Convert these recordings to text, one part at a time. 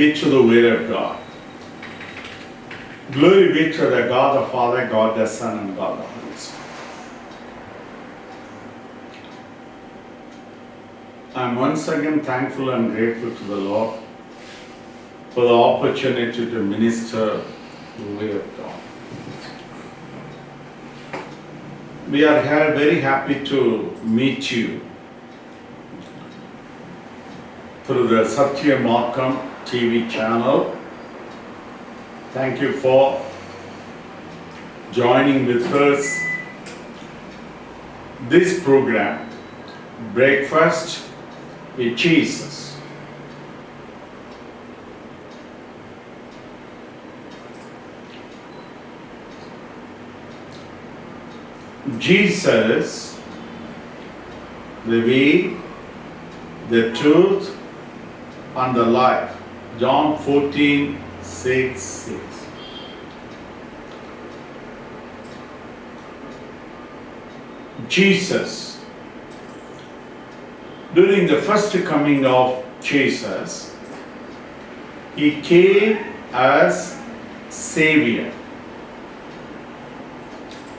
be to the Word of God. Glory be to the God the Father, God the Son, and God the Holy Spirit. I'm once again thankful and grateful to the Lord for the opportunity to minister the Word of God. We are here very happy to meet you through the Satya Markam TV channel. Thank you for joining with us this program, Breakfast with Jesus. Jesus, the way, the truth, and the life. John 14:6. Jesus, during the first coming of Jesus, He came as Savior.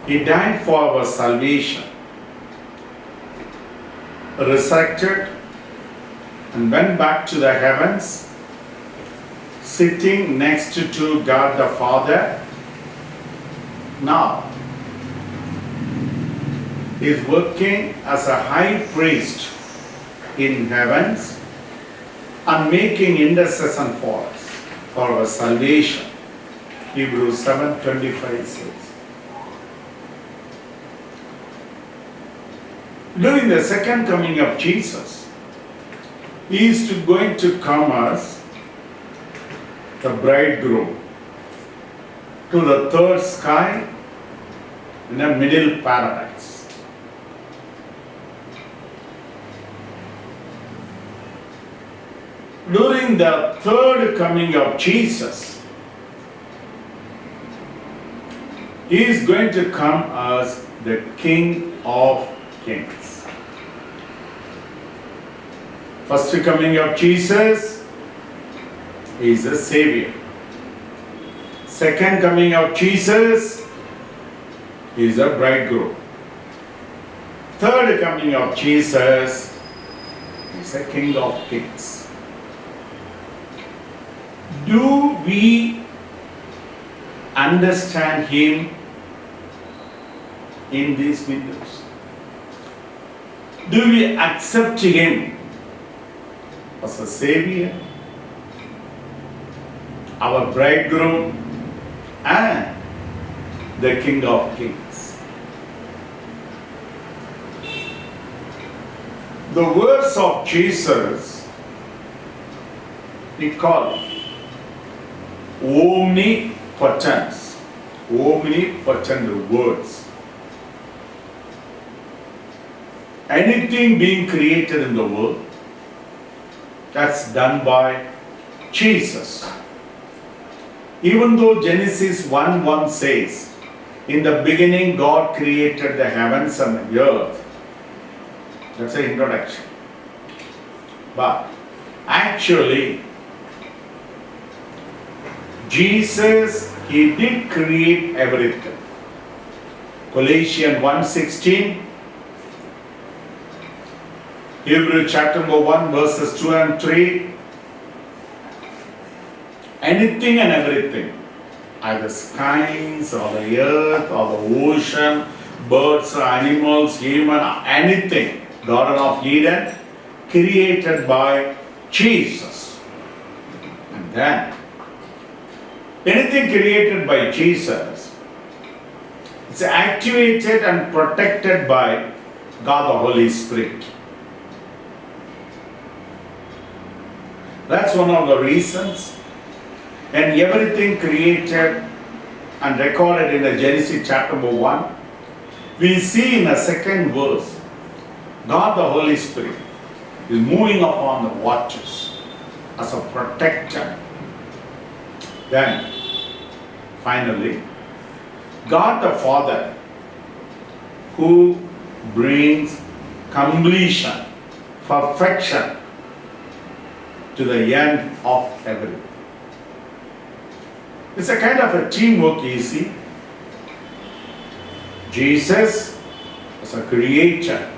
He died for our salvation, resurrected, and went back to the heavens, sitting next to God the Father. Now, He is working as a high priest in heavens and making intercession for us, for our salvation. Hebrews 7:25 says. During the second coming of Jesus, He is going to come as the bridegroom to the third sky in a middle paradise. During the third coming of Jesus, He is going to come as the King of Kings. First coming of Jesus is a Savior. Second coming of Jesus is a bridegroom. Third coming of Jesus is a King of Kings. Do we understand Him in these windows? Do we accept Him as a Savior, our bridegroom, and the King of Kings? The words of Jesus, we call omnipotence. Omnipotent words. Anything being created in the world, that's done by Jesus. Even though Genesis 1:1 says, in the beginning God created the heavens and the earth. That's an introduction. But actually, Jesus, He did create everything. Colossians 1:16, Hebrews chapter 1 verses 2 and 3. Anything and everything, either skies or the earth or the ocean, birds, animals, human, anything, Garden of Eden, created by Jesus. And then, anything created by Jesus is activated and protected by God the Holy Spirit. That's one of the reasons. And everything created and recorded in the Genesis chapter 1, we see in the second verse, God the Holy Spirit is moving upon the waters as a protector. Then, finally, God the Father, who brings completion, perfection to the end of everything. It's a kind of a teamwork, you see. Jesus is a creator.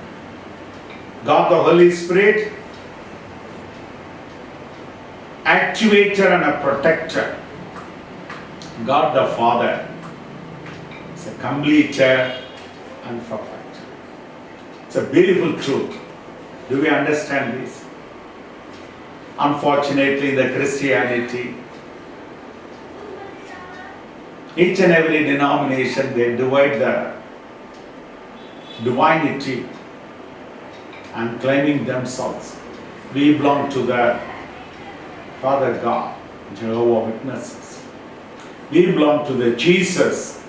God the Holy Spirit, actuator and a protector. God the Father is a completer and perfect. It's a beautiful truth. Do we understand this? Unfortunately, in the Christianity, each and every denomination, they divide the divinity and claiming themselves. We belong to the Father God, Jehovah Witnesses. We belong to the Jesus,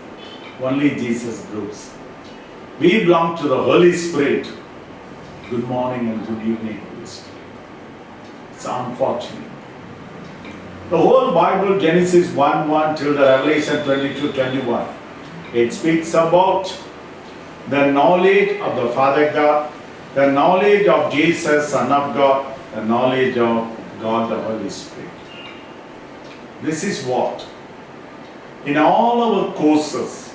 only Jesus groups. We belong to the Holy Spirit. Good morning and good evening. It's unfortunate. The whole Bible, Genesis 1:1 till the Revelation 22:21, it speaks about the knowledge of the Father God, the knowledge of Jesus, Son of God, the knowledge of God the Holy Spirit. This is what? In all our courses,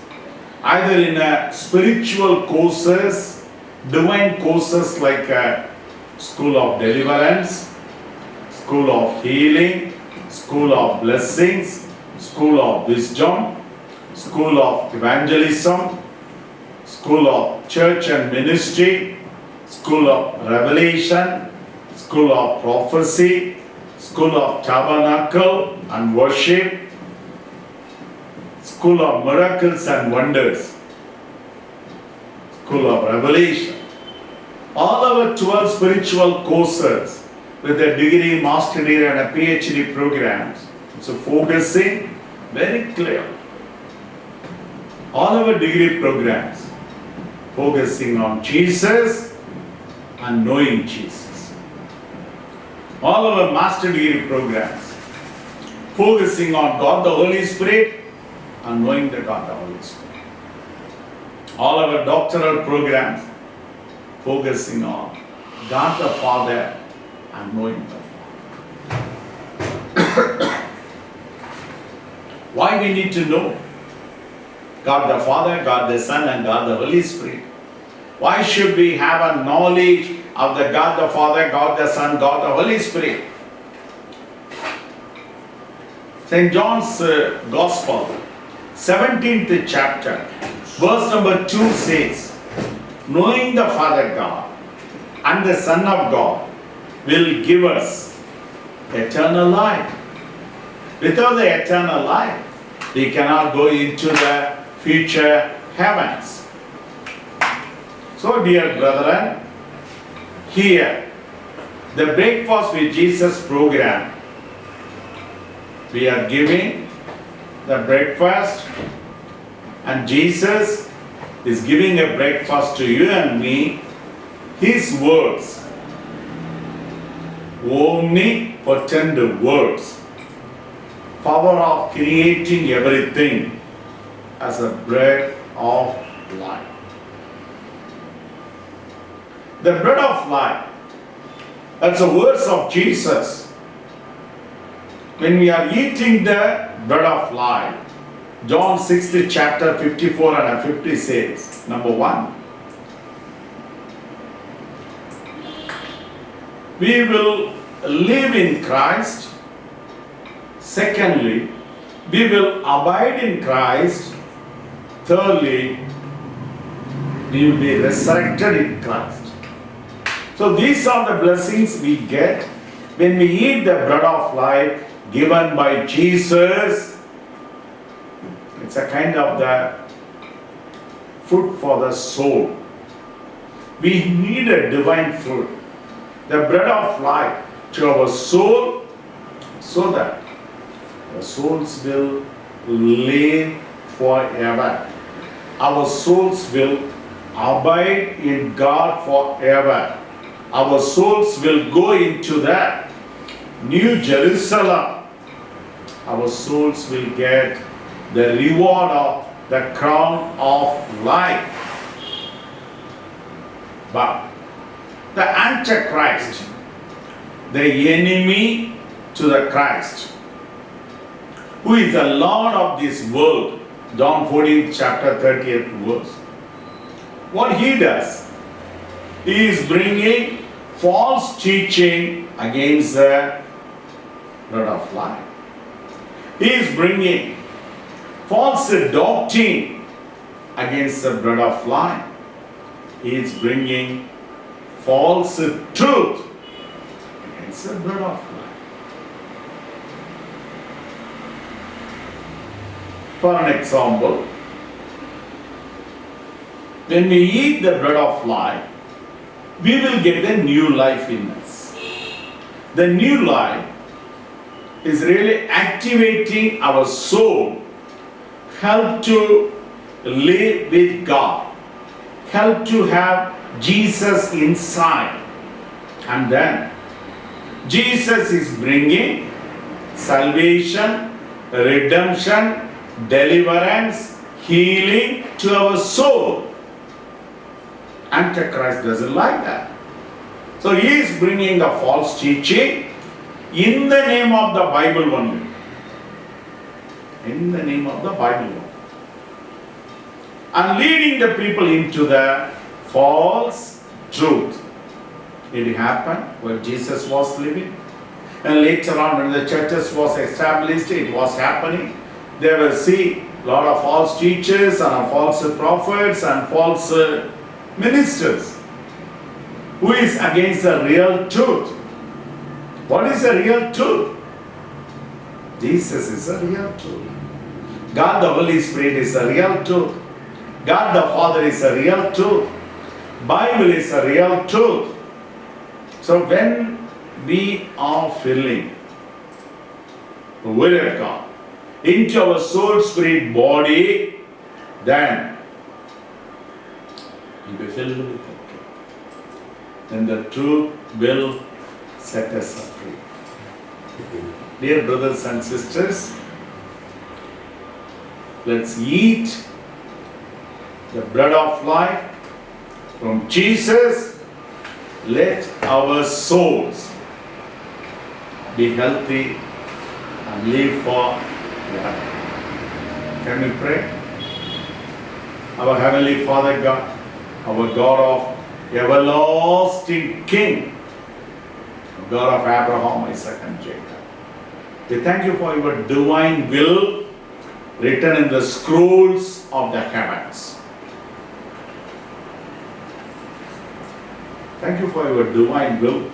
either in spiritual courses, divine courses like a school of deliverance, school of healing, school of blessings, school of wisdom, school of evangelism, school of church and ministry, school of revelation, school of prophecy, school of tabernacle and worship, school of miracles and wonders, school of revelation. All our 12 spiritual courses with a degree, master degree and a PhD programs, so focusing very clear. All our degree programs focusing on Jesus and knowing Jesus. All our master degree programs focusing on God the Holy Spirit and knowing the God the Holy Spirit. All our doctoral programs focusing on God the Father and knowing the Father. Why we need to know God the Father, God the Son and God the Holy Spirit? Why should we have a knowledge of the God the Father, God the Son, God the Holy Spirit? St. John's Gospel, 17th chapter, verse number 2 says, knowing the Father God and the Son of God will give us eternal life. Without the eternal life, we cannot go into the future heavens. So, dear brethren, here, the Breakfast with Jesus program, we are giving the breakfast, and Jesus is giving a breakfast to you and me. His words, omnipotent words, power of creating everything as a bread of life. The bread of life, that's the words of Jesus. When we are eating the bread of life, John 6th chapter 54 and 50 says, number 1, we will live in Christ. Secondly, we will abide in Christ. Thirdly, we will be resurrected in Christ. So these are the blessings we get when we eat the bread of life given by Jesus. It's a kind of the food for the soul. We need a divine food, the bread of life to our soul, so that our souls will live forever. Our souls will abide in God forever. Our souls will go into the New Jerusalem. Our souls will get the reward of the crown of life. But the Antichrist, the enemy to the Christ, who is the Lord of this world. John 14, chapter 30th verse. What he does, he is bringing false teaching against the bread of life. He is bringing false doctrine against the bread of life. He is bringing false truth against the bread of life. For an example, when we eat the bread of life, we will get the new life in us. The new life is really activating our soul, help to live with God, help to have Jesus inside. And then Jesus is bringing salvation, redemption, deliverance, healing to our soul. Antichrist doesn't like that. So he is bringing the false teaching in the name of the Bible only. In the name of the Bible only. And leading the people into the false truth. It happened when Jesus was living. And later on when the churches was established, it was happening. They will see a lot of false teachers and false prophets and false ministers who is against the real truth. What is the real truth? Jesus is the real truth. God the Holy Spirit is the real truth. God the Father is the real truth. Bible is the real truth. So when we are filling the Word of God into our soul, spirit, body, then we'll be filled with the truth. Then the truth will set us free. Dear brothers and sisters, let's eat the bread of life from Jesus. Let our souls be healthy and live for God. Can we pray? Our Heavenly Father God, our God of everlasting King, God of Abraham, Isaac and Jacob. We thank you for your divine will written in the scrolls of the heavens. Thank you for your divine will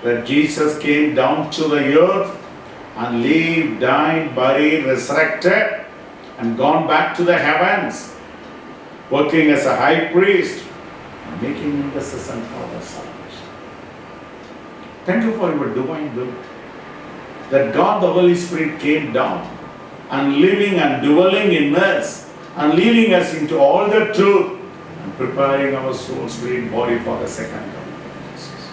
that Jesus came down to the earth and lived, died, buried, resurrected and gone back to the heavens, working as a high priest and making intercession for our salvation. Thank you for your divine will that God the Holy Spirit came down and living and dwelling in us and leading us into all the truth and preparing our soul, spirit, body for the second coming of Jesus.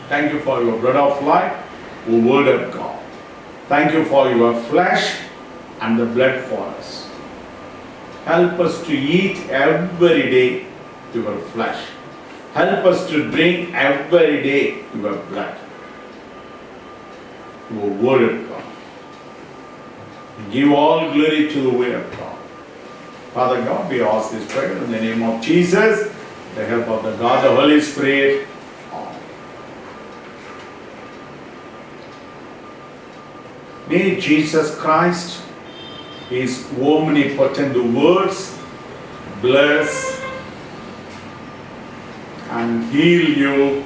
Thank you for your bread of life, O Word of God. Thank you for your flesh and the blood for us. Help us to eat every day your flesh. Help us to drink every day your blood. Your Word of God. Give all glory to the Word of God. Father God, we ask this prayer in the name of Jesus, the help of the God, the Holy Spirit. Amen. May Jesus Christ, His omnipotent words, bless and heal you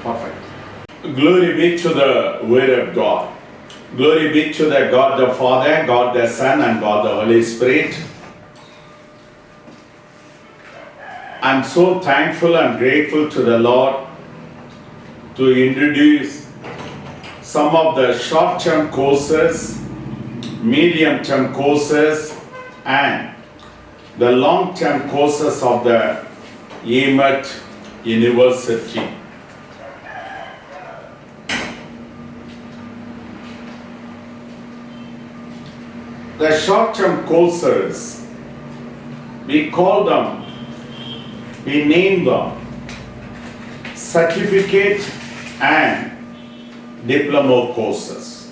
perfect. Glory be to the Word of God. Glory be to the God the Father, God the Son, and God the Holy Spirit. I'm so thankful and grateful to the Lord to introduce some of the short-term courses, medium-term courses, and the long-term courses of the EMET University. The short-term courses, we call them, we name them certificate and diploma courses.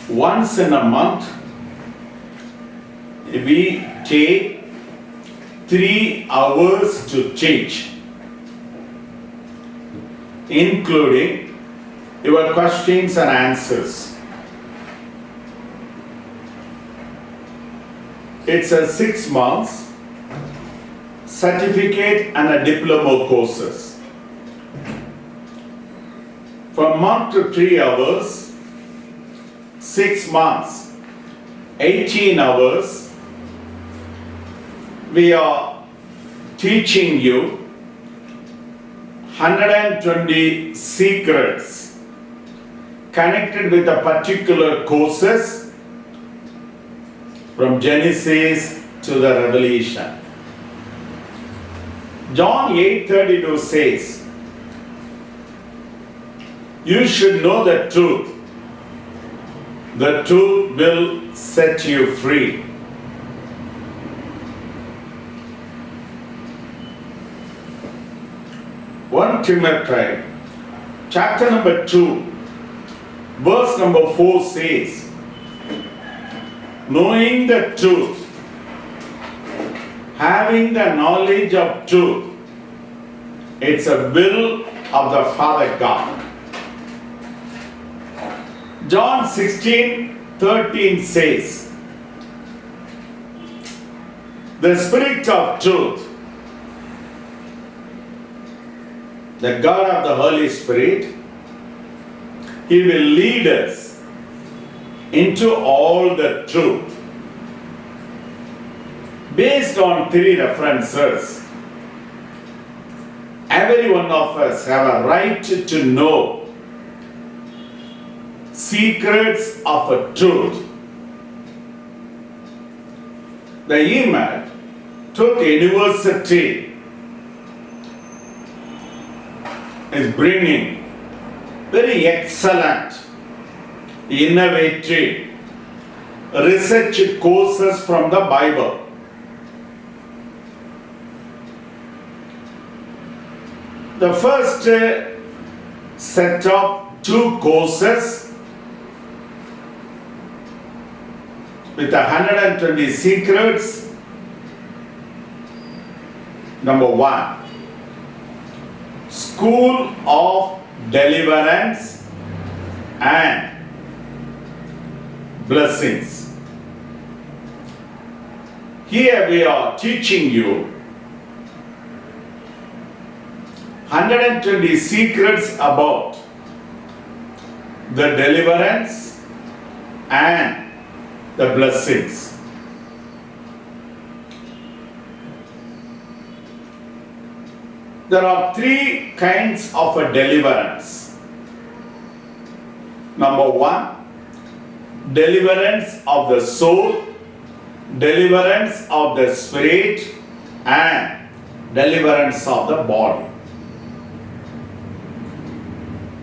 once in a month, we take 3 hours to teach, including your questions and answers. It's a 6 months certificate and a diploma courses. From month to 3 hours, 6 months, 18 hours, we are teaching you 120 secrets connected with a particular courses from Genesis to the Revelation. John 8:32 says, you should know the truth. The truth will set you free. One Timothy, chapter number 2, verse number 4 says, knowing the truth, having the knowledge of truth, it's a will of the Father God. John 16:13 says, the Spirit of truth, the God of the Holy Spirit, He will lead us into all the truth. Based on 3 references, every one of us have a right to know secrets of a truth. The EMAT took university is bringing very excellent, innovative research courses from the Bible. The first set of 2 courses with 120 secrets. Number 1, School of Deliverance and Blessings. Here we are teaching you 120 secrets about the deliverance and the blessings. There are 3 kinds of a deliverance. Number 1, deliverance of the soul, deliverance of the spirit, and deliverance of the body.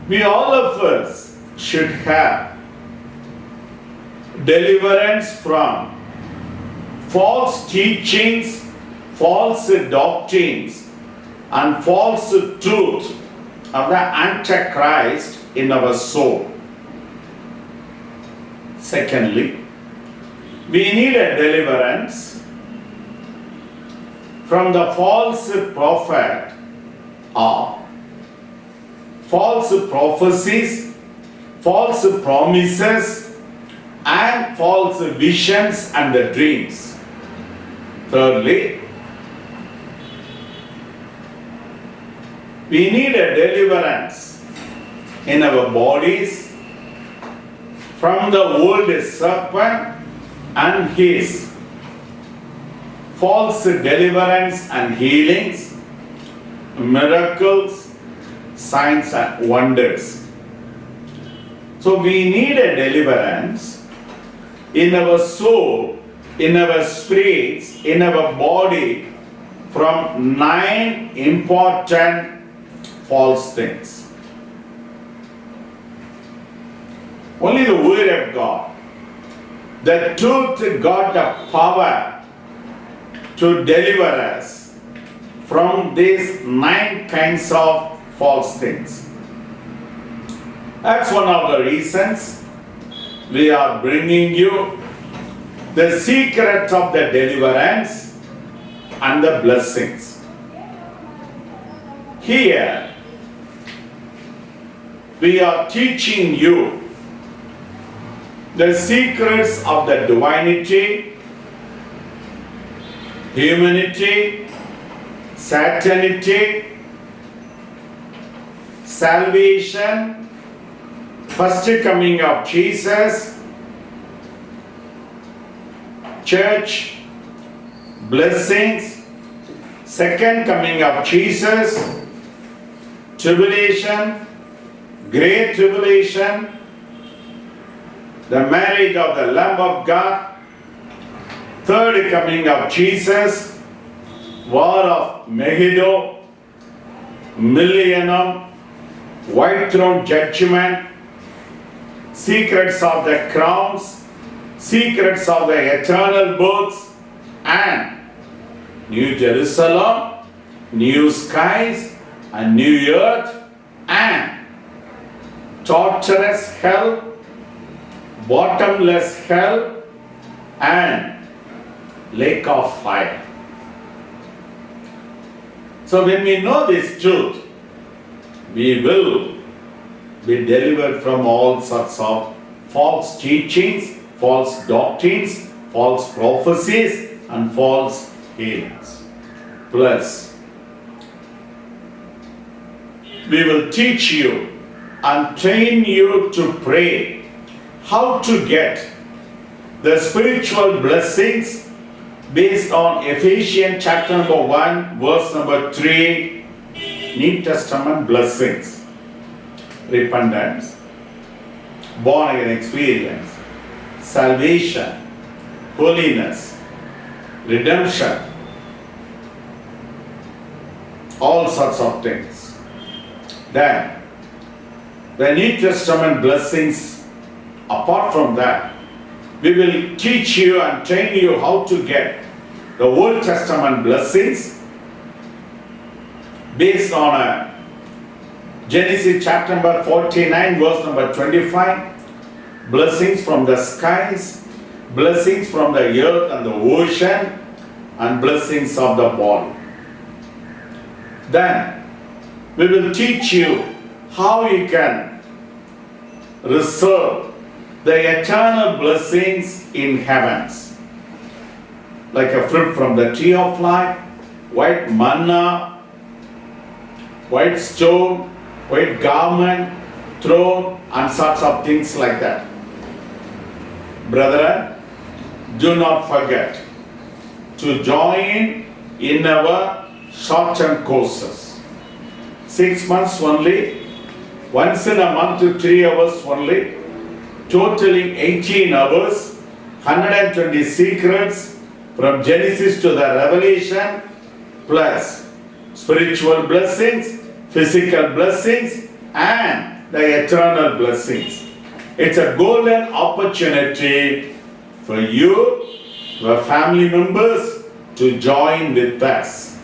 We all of us should have deliverance from false teachings, false doctrines, and false truth of the Antichrist in our soul. Secondly, we need a deliverance from the false prophet or false prophecies, false promises, and false visions and the dreams. Thirdly, we need a deliverance in our bodies from the old serpent and his false deliverance and healings, miracles, signs and wonders. So we need a deliverance in our soul, in our spirits, in our body from 9 important false things. Only the Word of God, the truth got the power to deliver us from these 9 kinds of false things. That's one of the reasons we are bringing you the secret of the deliverance and the blessings. Here, we are teaching you the secrets of the divinity, humanity, satanity, salvation, first coming of Jesus, church, blessings, second coming of Jesus, tribulation, great tribulation, the marriage of the Lamb of God, third coming of Jesus, war of Megiddo, millennium, white throne judgment, secrets of the crowns, secrets of the eternal books, and New Jerusalem, new skies, and new earth, and torturous hell, bottomless hell, and lake of fire. So when we know this truth, we will be delivered from all sorts of false teachings, false doctrines, false prophecies, and false healings. Plus, we will teach you and train you to pray how to get the spiritual blessings based on Ephesians chapter number 1, verse number 3, New Testament blessings. Repentance, born again experience, salvation, holiness, redemption, all sorts of things. Then, the New Testament blessings, apart from that, we will teach you and train you how to get the Old Testament blessings based on Genesis chapter number 49, verse number 25, blessings from the skies, blessings from the earth and the ocean, and blessings of the body. Then we will teach you how you can receive the eternal blessings in heavens, like a fruit from the tree of life, white manna, white stone, white garment, throne, and sorts of things like that. Brethren, do not forget to join in our short-term courses. 6 months only, once in a month to 3 hours only, totaling 18 hours, 120 secrets from Genesis to the Revelation, plus spiritual blessings, physical blessings, and the eternal blessings. It's a golden opportunity for you, your family members, to join with us.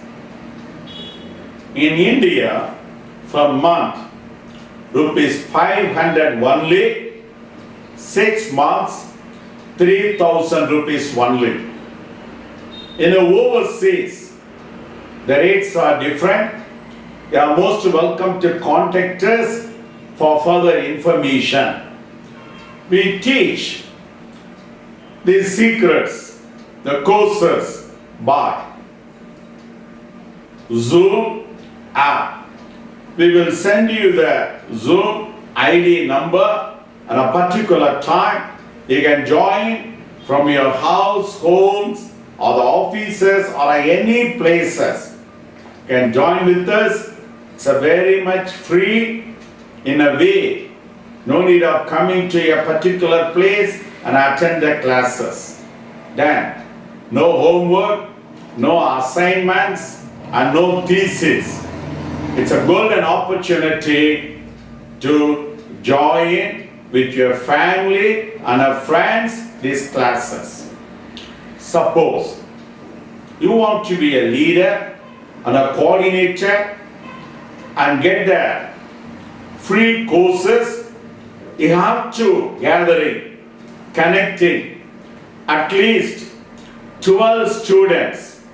In India, for month, rupees 500 only, 6 months, 3,000 rupees only. In overseas, the rates are different. You are most welcome to contact us for further information. We teach these secrets, the courses, by Zoom app. We will send you the Zoom ID number at a particular time. You can join from your house, homes, or the offices, or any places. You can join with us. It's a very much free in a way. No need of coming to a particular place and attend the classes. Then, no homework, no assignments, and no thesis. It's a golden opportunity to join with your family and your friends these classes. Suppose you want to be a leader and a coordinator and get the free courses, you have to gather connecting at least 12 students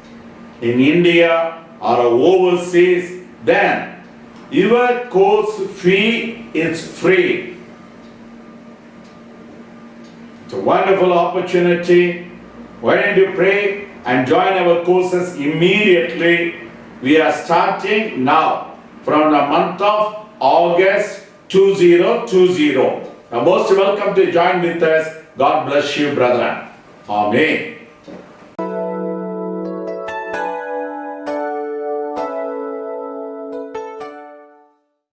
in India or overseas, then your course fee is free. It's a wonderful opportunity. Why don't you pray and join our courses immediately? We are starting now from the month of August 2020. You're most welcome to join with us. God bless you, brethren. Amen.